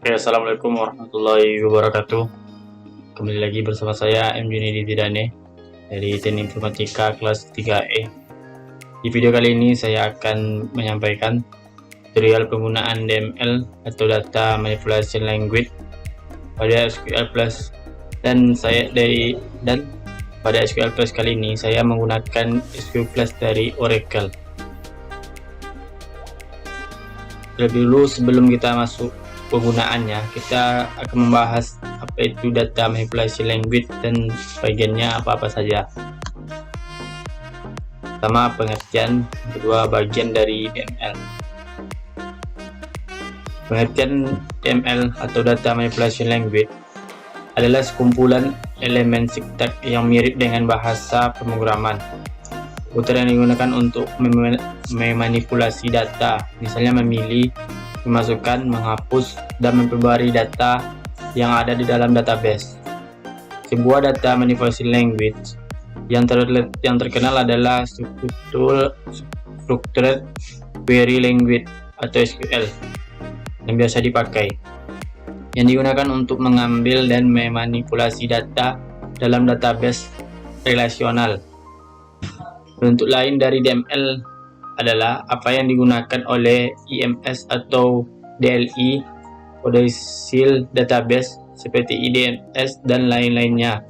Oke, assalamualaikum warahmatullahi wabarakatuh. Kembali lagi bersama saya M. Junidi Tidane dari Teknik Informatika kelas 3E. Di video kali ini saya akan menyampaikan tutorial penggunaan DML atau Data Manipulation Language pada SQL Plus dan pada SQL Plus kali ini saya menggunakan SQL Plus dari Oracle. Terlebih dulu sebelum kita masuk penggunaannya, kita akan membahas apa itu data manipulation language dan bagiannya apa-apa saja. Pertama, pengertian. Kedua, bagian dari DML. Pengertian DML atau data manipulation language adalah sekumpulan elemen sintak yang mirip dengan bahasa pemrograman. Komputer yang digunakan untuk memanipulasi data, misalnya memilih, memasukkan, menghapus, dan memperbarui data yang ada di dalam database. Sebuah data manipulation language yang terkenal adalah Structured Query Language atau SQL yang biasa dipakai, yang digunakan untuk mengambil dan memanipulasi data dalam database relasional. Bentuk lain dari DML adalah apa yang digunakan oleh IMS atau DLI, Codicil Database, seperti IDMS dan lain-lainnya.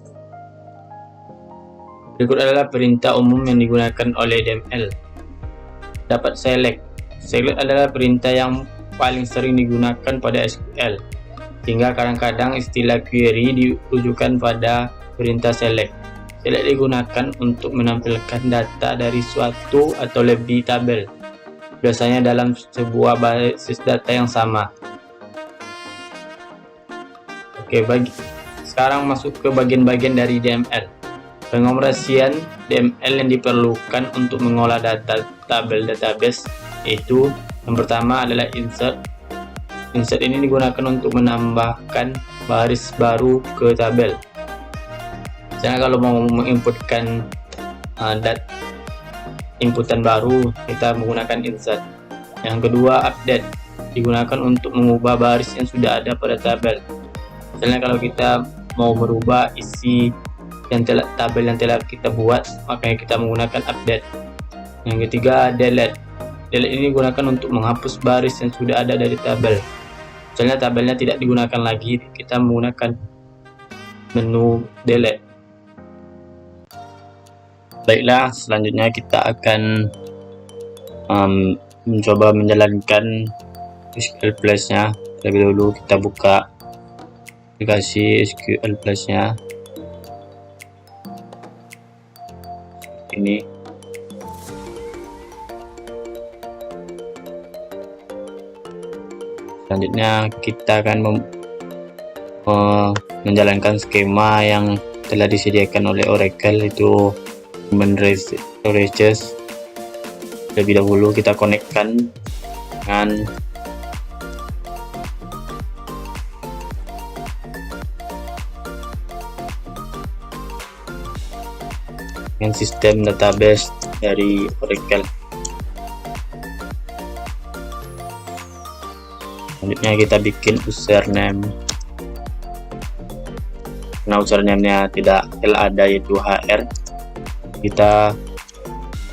Berikut adalah perintah umum yang digunakan oleh DML. Dapat select. Select adalah perintah yang paling sering digunakan pada SQL, sehingga kadang-kadang istilah query ditujukan pada perintah select. Select digunakan untuk menampilkan data dari suatu atau lebih tabel, biasanya dalam sebuah basis data yang sama. Oke, sekarang masuk ke bagian-bagian dari DML. Pengoperasian DML yang diperlukan untuk mengolah data tabel database yaitu yang pertama adalah insert. Insert ini digunakan untuk menambahkan baris baru ke tabel. Misalnya kalau mau menginputkan inputan baru, kita menggunakan insert. Yang kedua, update, digunakan untuk mengubah baris yang sudah ada pada tabel. Misalnya kalau kita mau merubah isi tabel yang telah kita buat, makanya kita menggunakan update. Yang ketiga, delete. Delete ini digunakan untuk menghapus baris yang sudah ada dari tabel. Misalnya tabelnya tidak digunakan lagi, kita menggunakan menu delete. Baiklah, selanjutnya kita akan mencoba menjalankan SQL Plus nya. Terlebih dahulu kita buka aplikasi SQL Plus nya. Ini selanjutnya kita akan menjalankan skema yang telah disediakan oleh Oracle, itu human resources. Terlebih dahulu kita konekkan dengan sistem database dari Oracle. Selanjutnya kita bikin username. Nah, username-nya tidak ada, yaitu HR. Kita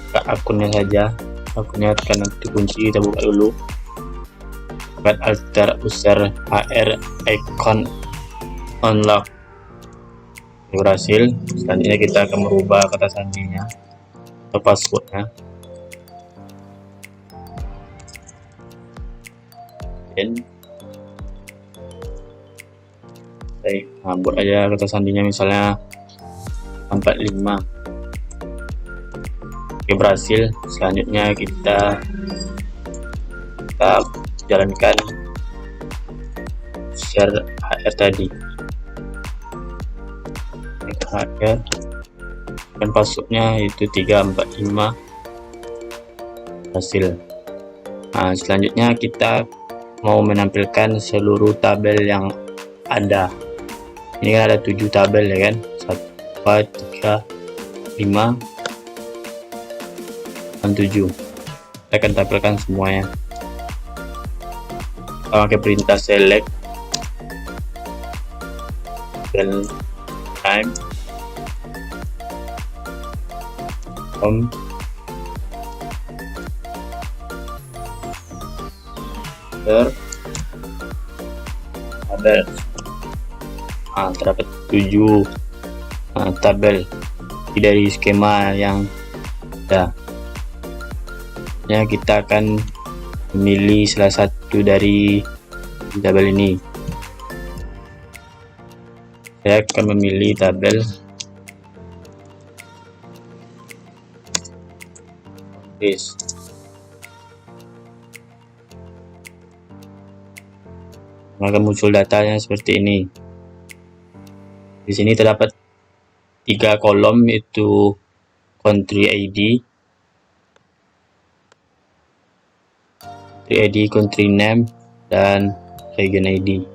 buka akunnya saja, akunnya karena dikunci, kita buka dulu. Buat alter user HR icon unlock. Berhasil. Selanjutnya kita akan merubah kata sandinya atau passwordnya. Baik, nah, buat aja kata sandinya misalnya 45. Oke, berhasil. Selanjutnya kita jalankan share HR tadi. HR dan passwordnya itu 345. Hasil. Nah, selanjutnya kita mau menampilkan seluruh tabel yang ada. Ini kan ada 7 tabel ya kan, 1, 2, 3, 5 dan 7. Kita akan tampilkan semuanya. Kita pakai perintah select tabel time tabel. Terdapat 7 tabel dari skema yang ada. Ya, kita akan memilih salah satu dari tabel ini. Saya akan memilih tabel this. Maka muncul datanya seperti ini. Di sini terdapat 3 kolom, yaitu country ID, country name, dan region ID.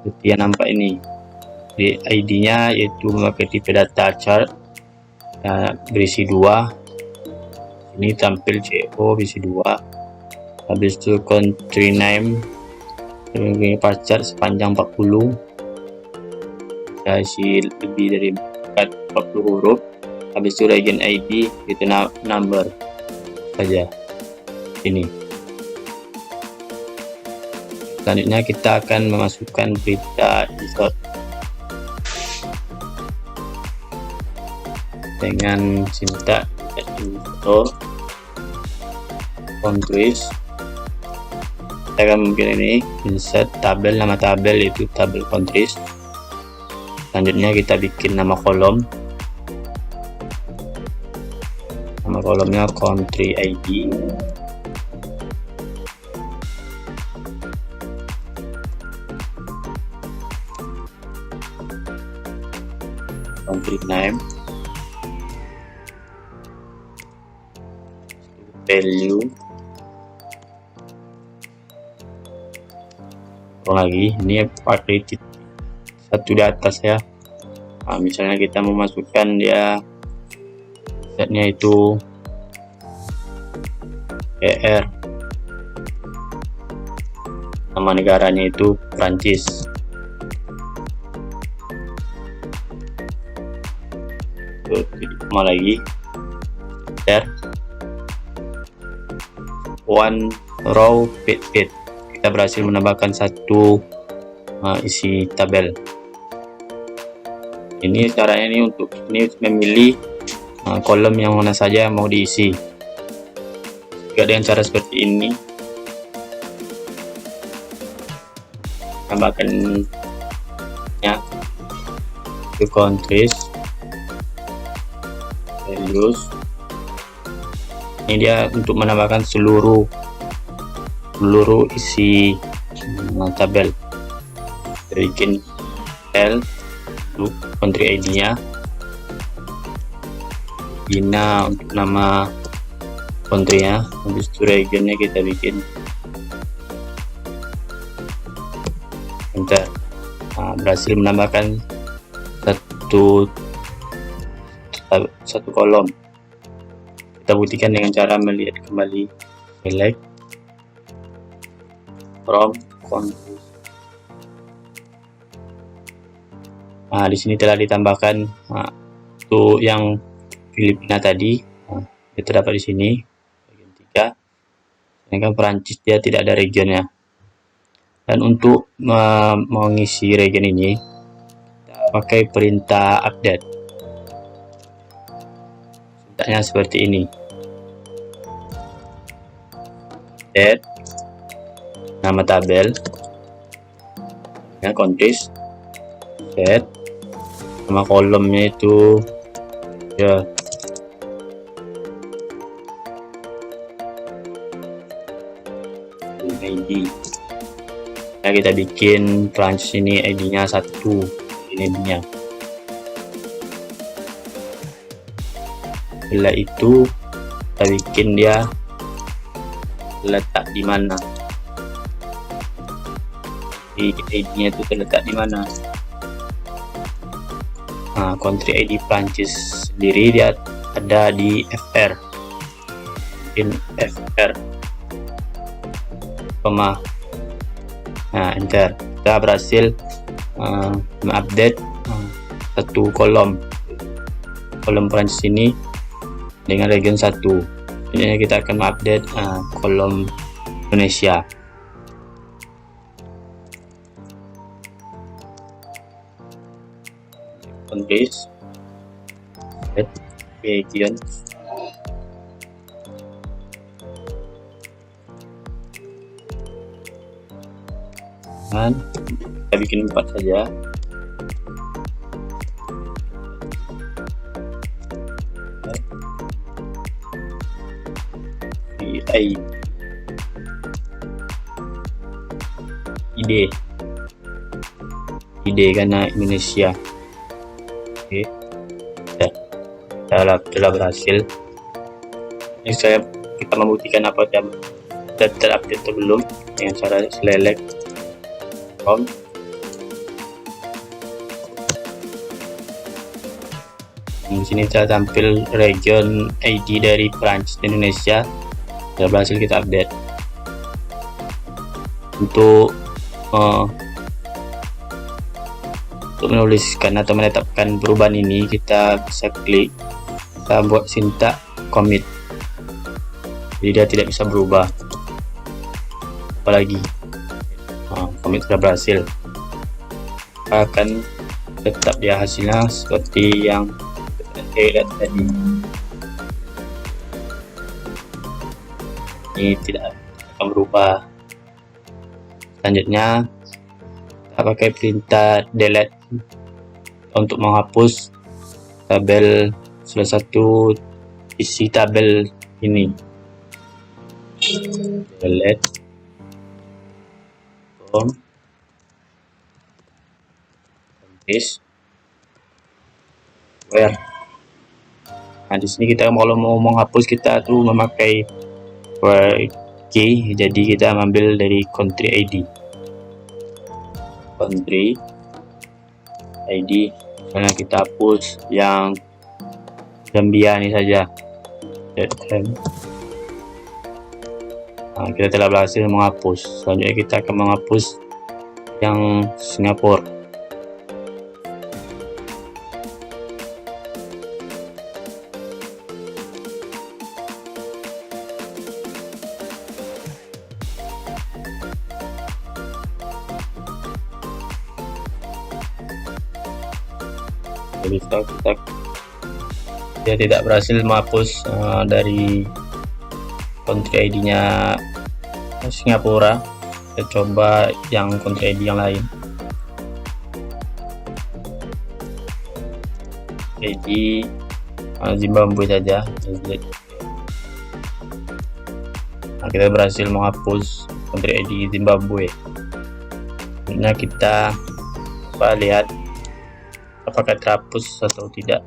Seperti yang nampak ini, di ID-nya yaitu memakai tipe data chart, berisi 2. Ini tampil CO berisi 2. Habis itu country name mempunyai pie chart sepanjang 40, isi lebih dari 40 huruf. Habis itu region ID itu number saja ini. Selanjutnya kita akan memasukkan berita insert dengan sintak insert countries. Kita akan memilih ini insert tabel, nama tabel itu tabel countries. Selanjutnya kita bikin nama kolom. Nama kolomnya country ID. Country name. Value. Lagi ini pakai satu di atas ya. Misalnya kita memasukkan dia setnya itu ER, nama negaranya itu Prancis. Sama lagi one row fit. Kita berhasil menambahkan satu isi tabel. Ini caranya ini untuk memilih kolom yang mana saja yang mau diisi. Jika dengan cara seperti ini, tambahkan ya to countries, values. Ini dia untuk menambahkan seluruh isi tabel. Bikin L untuk country ID-nya, Gina untuk nama country-nya, habis itu region-nya kita bikin enter. Berhasil menambahkan satu kolom. Kita buktikan dengan cara melihat kembali, select from countries. Di sini telah ditambahkan untuk yang Filipina tadi, itu terdapat di sini bagian 3. Sedangkan Perancis dia tidak ada regionnya. Dan untuk mengisi region ini, kita pakai perintah update. Sintaknya seperti ini. Update nama tabel, ya countries, set nama kolomnya itu ya ID. Ya, kita bikin Prancis ini ID-nya 1, ini ID-nya. Setelah itu kita bikin dia letak di mana, ID-nya itu terletak di mana. Country ID Prancis sendiri dia ada di FR, in FR, enter. Kita berhasil mengupdate satu kolom Prancis ini dengan region 1. Selanjutnya kita akan mengupdate kolom Indonesia. Countries, region, dan kita bikin 4 saja. ide karena Indonesia. Oke, telah berhasil. Ini kita membuktikan apa yang sudah terupdate atau belum dengan cara select di sini telah tampil region ID dari Prancis dan Indonesia. Sudah berhasil kita update. Untuk menuliskan atau menetapkan perubahan ini, kita bisa klik, kita buat sintak commit, jadi dia tidak bisa berubah. Apalagi commit sudah berhasil, akan tetap dia hasilnya seperti yang kita lihat tadi. Ini tidak akan berubah. Selanjutnya kita pakai perintah delete untuk menghapus tabel salah satu isi tabel ini. Delete paste where. Nah, di sini kita kalau mau menghapus, kita tuh memakai key, jadi kita ambil dari country ID. Karena kita hapus yang Gambia ini saja. Nah, kita telah berhasil menghapus. Selanjutnya kita akan menghapus yang Singapura. Dia tidak berhasil menghapus dari country ID nya Singapura. Kita coba yang country ID yang lain, ID Zimbabwe saja. Nah, kita berhasil menghapus country ID Zimbabwe. Sebenarnya kita coba lihat apakah terhapus atau tidak.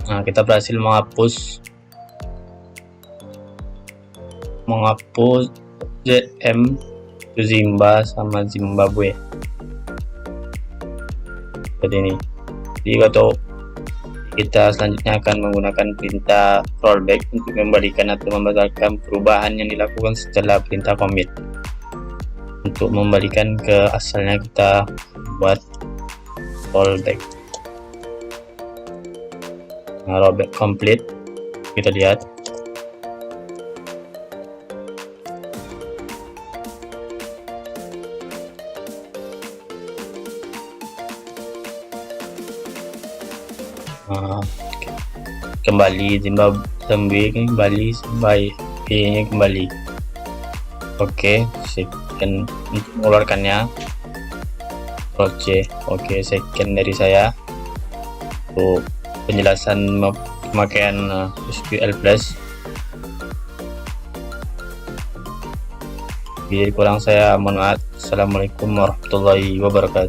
Nah, kita berhasil menghapus ZM Zimba sama Zimbabwe seperti ini. Jadi atau kita selanjutnya akan menggunakan perintah rollback untuk membalikan atau membatalkan perubahan yang dilakukan setelah perintah commit. Untuk membalikan ke asalnya, kita buat rollback. Nah, rollback complete, kita lihat. Kembali Zimbabwe kembali. Oke, second untuk mengeluarkannya Oke, second dari saya untuk penjelasan pemakaian SQL Plus. Jadi kurang saya mohon maaf. Assalamualaikum warahmatullahi wabarakatuh.